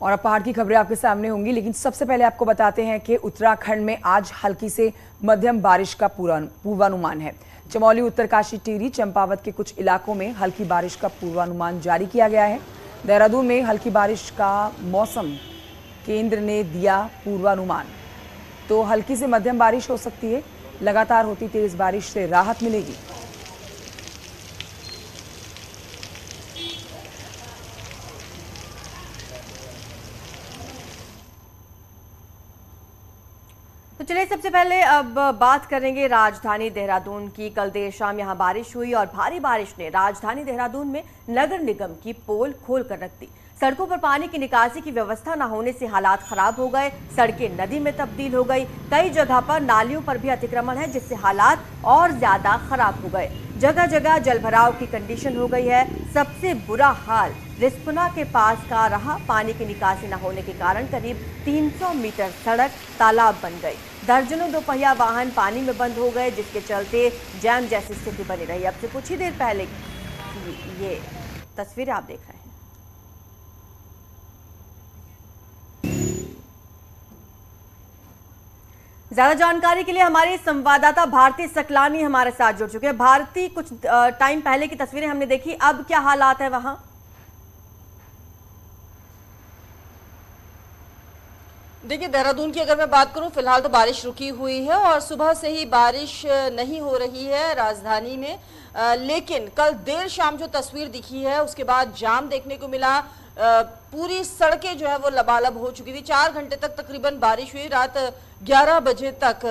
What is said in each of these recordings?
और अब पहाड़ की खबरें आपके सामने होंगी, लेकिन सबसे पहले आपको बताते हैं कि उत्तराखंड में आज हल्की से मध्यम बारिश का पूर्वानुमान है। चमोली, उत्तरकाशी, टिहरी, चंपावत के कुछ इलाकों में हल्की बारिश का पूर्वानुमान जारी किया गया है। देहरादून में हल्की बारिश का मौसम केंद्र ने दिया पूर्वानुमान, तो हल्की से मध्यम बारिश हो सकती है। लगातार होती तेज बारिश से राहत मिलेगी। तो चलिए सबसे पहले अब बात करेंगे राजधानी देहरादून की। कल देर शाम यहां बारिश हुई और भारी बारिश ने राजधानी देहरादून में नगर निगम की पोल खोल कर रख दी। सड़कों पर पानी की निकासी की व्यवस्था न होने से हालात खराब हो गए, सड़कें नदी में तब्दील हो गई। कई जगह पर नालियों पर भी अतिक्रमण है, जिससे हालात और ज्यादा खराब हो गए। जगह जगह जलभराव की कंडीशन हो गई है। सबसे बुरा हाल रिस्पना के पास का रहा। पानी की निकासी न होने के कारण करीब 300 मीटर सड़क तालाब बन गई। दर्जनों दोपहिया वाहन पानी में बंद हो गए, जिसके चलते जैम जैसी स्थिति बनी रही। अब से कुछ ही देर पहले की ये तस्वीरें आप देख रहे हैं। ज्यादा जानकारी के लिए हमारे संवाददाता भारती सकलानी हमारे साथ जुड़ चुके हैं। भारती, कुछ टाइम पहले की तस्वीरें हमने देखी, अब क्या हालात है वहां? देखिए, देहरादून की अगर मैं बात करूं, फिलहाल तो बारिश रुकी हुई है और सुबह से ही बारिश नहीं हो रही है राजधानी में। लेकिन कल देर शाम जो तस्वीर दिखी है उसके बाद जाम देखने को मिला। पूरी सड़कें जो है वो लबालब हो चुकी थी। 4 घंटे तक तकरीबन बारिश हुई। रात 11 बजे तक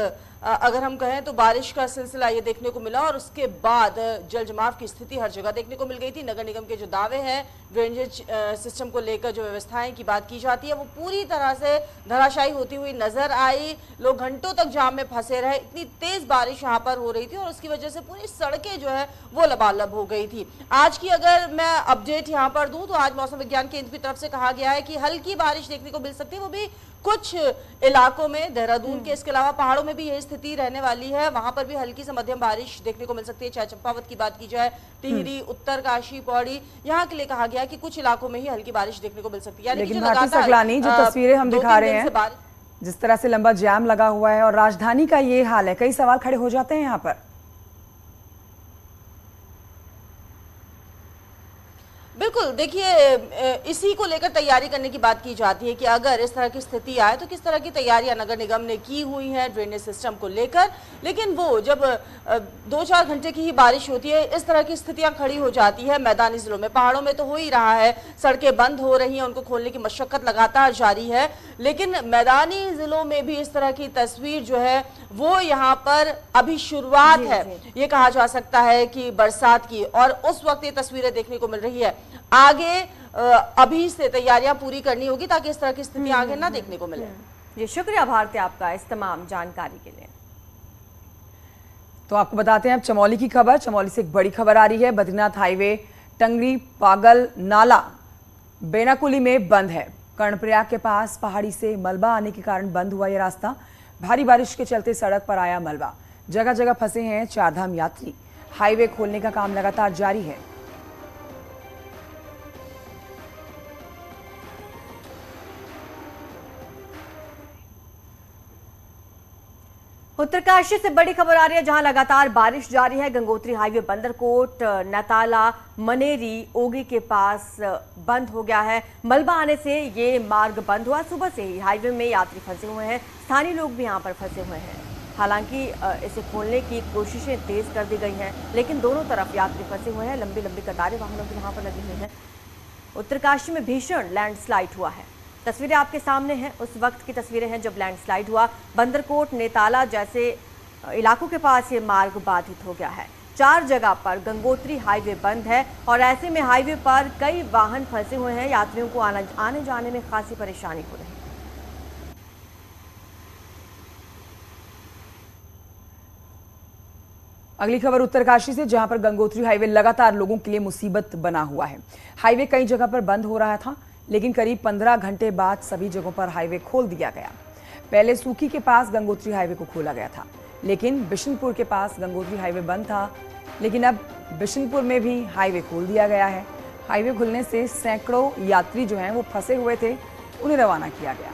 अगर हम कहें तो बारिश का सिलसिला ये देखने को मिला और उसके बाद जल जमाव की स्थिति हर जगह देखने को मिल गई थी। नगर निगम के जो दावे हैं ड्रेनेज सिस्टम को लेकर, जो व्यवस्थाएं की बात की जाती है, वो पूरी तरह से धराशायी होती हुई नजर आई। लोग घंटों तक जाम में फंसे रहे। इतनी तेज बारिश यहाँ पर हो रही थी और उसकी वजह से पूरी सड़कें जो है वो लबालब हो गई थी। आज की अगर मैं अपडेट यहाँ पर दूं तो आज मौसम विज्ञान केंद्र की तरफ से कहा गया है कि हल्की बारिश देखने को मिल सकती है, वो भी कुछ इलाकों में। देहरादून के इसके अलावा पहाड़ों में भी यही स्थिति रहने वाली है, वहां पर भी हल्की से मध्यम बारिश देखने को मिल सकती है। चाहे चंपावत की बात की जाए, टिहरी, उत्तरकाशी, पौड़ी, यहाँ के लिए कहा गया कि कुछ इलाकों में ही हल्की बारिश देखने को मिल सकती है। लेकिन भारती सकलानी, जो तस्वीरें हम दिखा रहे हैं, जिस तरह से लंबा जाम लगा हुआ है और राजधानी का ये हाल है, कई सवाल खड़े हो जाते हैं यहाँ पर। बिल्कुल, देखिए, इसी को लेकर तैयारी करने की बात की जाती है कि अगर इस तरह की स्थिति आए तो किस तरह की तैयारियां नगर निगम ने की हुई हैं ड्रेनेज सिस्टम को लेकर। लेकिन वो जब 2-4 घंटे की ही बारिश होती है, इस तरह की स्थितियां खड़ी हो जाती है मैदानी जिलों में। पहाड़ों में तो हो ही रहा है, सड़कें बंद हो रही हैं, उनको खोलने की मशक्कत लगातार जारी है। लेकिन मैदानी जिलों में भी इस तरह की तस्वीर जो है वो यहाँ पर अभी शुरुआत है, ये कहा जा सकता है कि बरसात की, और उस वक्त ये तस्वीरें देखने को मिल रही है। आगे अभी से तैयारियां पूरी करनी होगी ताकि इस तरह की स्थिति आगे ना देखने को मिले। जी, शुक्रिया भारती आपका इस तमाम जानकारी के लिए। तो आपको बताते हैं अब चमोली की खबर। चमोली से एक बड़ी खबर आ रही है। बद्रीनाथ हाईवे टंगरी पागल नाला बेनाकुली में बंद है। कर्णप्रयाग के पास पहाड़ी से मलबा आने के कारण बंद हुआ यह रास्ता। भारी बारिश के चलते सड़क पर आया मलबा, जगह जगह फंसे हैं चारधाम यात्री। हाईवे खोलने का काम लगातार जारी है। उत्तरकाशी से बड़ी खबर आ रही है, जहां लगातार बारिश जारी है। गंगोत्री हाईवे बंदरकोट, नताला, मनेरी, ओगी के पास बंद हो गया है। मलबा आने से ये मार्ग बंद हुआ। सुबह से ही हाईवे में यात्री फंसे हुए हैं, स्थानीय लोग भी यहां पर फंसे हुए हैं। हालांकि इसे खोलने की कोशिशें तेज कर दी गई हैं, लेकिन दोनों तरफ यात्री फंसे हुए हैं। लंबी लंबी कतारें वाहनों की वहां पर लगी हुई हैं। उत्तरकाशी में भीषण लैंडस्लाइड हुआ है। तस्वीरें आपके सामने हैं, उस वक्त की तस्वीरें हैं जब लैंडस्लाइड हुआ। बंदरकोट, नेताला जैसे इलाकों के पास ये मार्ग बाधित हो गया है। 4 जगह पर गंगोत्री हाईवे बंद है और ऐसे में हाईवे पर कई वाहन फंसे हुए हैं। यात्रियों को आने जाने में खासी परेशानी हो रही है। अगली खबर उत्तरकाशी से, जहां पर गंगोत्री हाईवे लगातार लोगों के लिए मुसीबत बना हुआ है। हाईवे कई जगह पर बंद हो रहा था, लेकिन करीब 15 घंटे बाद सभी जगहों पर हाईवे खोल दिया गया। पहले सूकी के पास गंगोत्री हाईवे को खोला गया था, लेकिन बिशनपुर के पास गंगोत्री हाईवे बंद था। लेकिन अब बिशनपुर में भी हाईवे खोल दिया गया है। हाईवे खुलने से सैकड़ों यात्री जो हैं वो फंसे हुए थे उन्हें रवाना किया गया।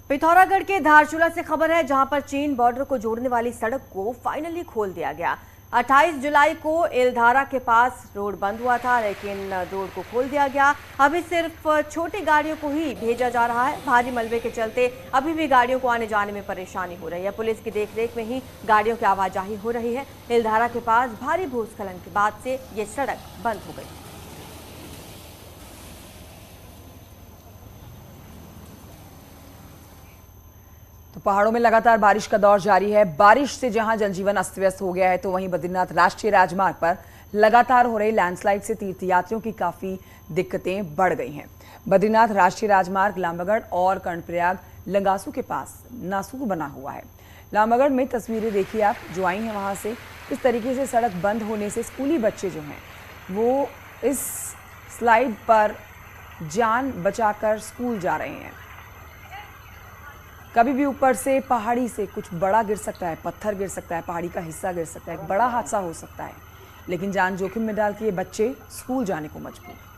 पिथौरागढ़ के धारचूला से खबर है, जहां पर चीन बॉर्डर को जोड़ने वाली सड़क को फाइनली खोल दिया गया। 28 जुलाई को एलधारा के पास रोड बंद हुआ था, लेकिन रोड को खोल दिया गया। अभी सिर्फ छोटी गाड़ियों को ही भेजा जा रहा है। भारी मलबे के चलते अभी भी गाड़ियों को आने जाने में परेशानी हो रही है। पुलिस की देखरेख में ही गाड़ियों की आवाजाही हो रही है। एलधारा के पास भारी भूस्खलन के बाद से ये सड़क बंद हो गई। तो पहाड़ों में लगातार बारिश का दौर जारी है। बारिश से जहां जनजीवन अस्त व्यस्त हो गया है, तो वहीं बद्रीनाथ राष्ट्रीय राजमार्ग पर लगातार हो रही लैंडस्लाइड से तीर्थयात्रियों की काफी दिक्कतें बढ़ गई हैं। बद्रीनाथ राष्ट्रीय राजमार्ग लामबगढ़ और कर्णप्रयाग लंगासू के पास नासूर बना हुआ है। लामबगढ़ में तस्वीरें देखिए आप जो आई हैं वहां से। इस तरीके से सड़क बंद होने से स्कूली बच्चे जो हैं वो इस स्लाइड पर जान बचाकर स्कूल जा रहे हैं। कभी भी ऊपर से पहाड़ी से कुछ बड़ा गिर सकता है, पत्थर गिर सकता है, पहाड़ी का हिस्सा गिर सकता है, एक बड़ा हादसा हो सकता है। लेकिन जान जोखिम में डाल के ये बच्चे स्कूल जाने को मजबूर।